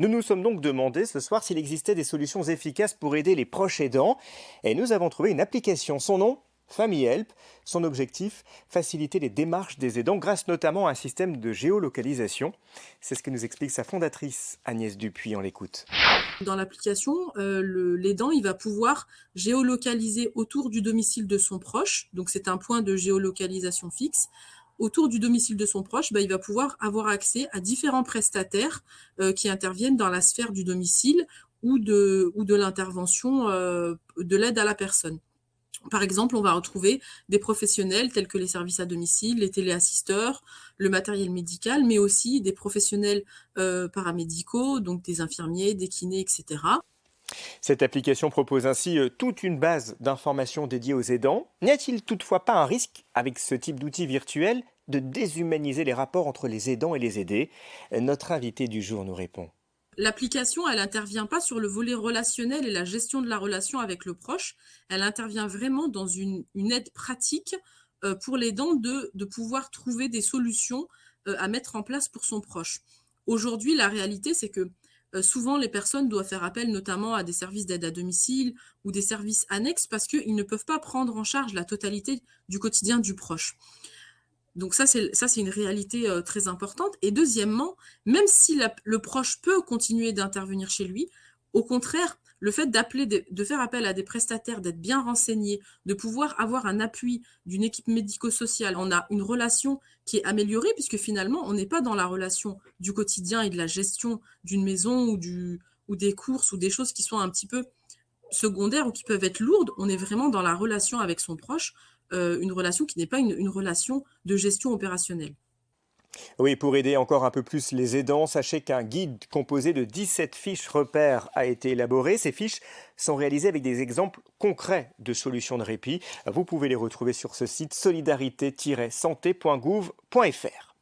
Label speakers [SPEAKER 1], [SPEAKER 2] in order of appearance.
[SPEAKER 1] Nous nous sommes donc demandé ce soir s'il existait des solutions efficaces pour aider les proches aidants et nous avons trouvé une application. Son nom, Family Help. Son objectif, faciliter les démarches des aidants grâce notamment à un système de géolocalisation. C'est ce que nous explique sa fondatrice Agnès Dupuis, on l'écoute.
[SPEAKER 2] Dans l'application, l'aidant, il va pouvoir géolocaliser autour du domicile de son proche, donc c'est un point de géolocalisation fixe. Autour du domicile de son proche, il va pouvoir avoir accès à différents prestataires qui interviennent dans la sphère du domicile ou de l'intervention de l'aide à la personne. Par exemple, on va retrouver des professionnels tels que les services à domicile, les téléassisteurs, le matériel médical, mais aussi des professionnels paramédicaux, donc des infirmiers, des kinés, etc.
[SPEAKER 1] Cette application propose ainsi toute une base d'informations dédiées aux aidants. N'y a-t-il toutefois pas un risque avec ce type d'outils virtuels de déshumaniser les rapports entre les aidants et les aidés? Notre invité du jour nous répond.
[SPEAKER 2] L'application, elle intervient pas sur le volet relationnel et la gestion de la relation avec le proche. Elle intervient vraiment dans une aide pratique pour l'aidant de pouvoir trouver des solutions à mettre en place pour son proche. Aujourd'hui, la réalité, c'est que souvent les personnes doivent faire appel notamment à des services d'aide à domicile ou des services annexes parce qu'ils ne peuvent pas prendre en charge la totalité du quotidien du proche. Donc ça c'est une réalité très importante. Et deuxièmement, même si le proche peut continuer d'intervenir chez lui, au contraire, le fait de faire appel à des prestataires, d'être bien renseigné, de pouvoir avoir un appui d'une équipe médico-sociale, on a une relation qui est améliorée puisque finalement, on n'est pas dans la relation du quotidien et de la gestion d'une maison ou des courses ou des choses qui sont un petit peu secondaires ou qui peuvent être lourdes. On est vraiment dans la relation avec son proche, une relation qui n'est pas une relation de gestion opérationnelle.
[SPEAKER 1] Oui, pour aider encore un peu plus les aidants, sachez qu'un guide composé de 17 fiches repères a été élaboré. Ces fiches sont réalisées avec des exemples concrets de solutions de répit. Vous pouvez les retrouver sur ce site solidarité-santé.gouv.fr.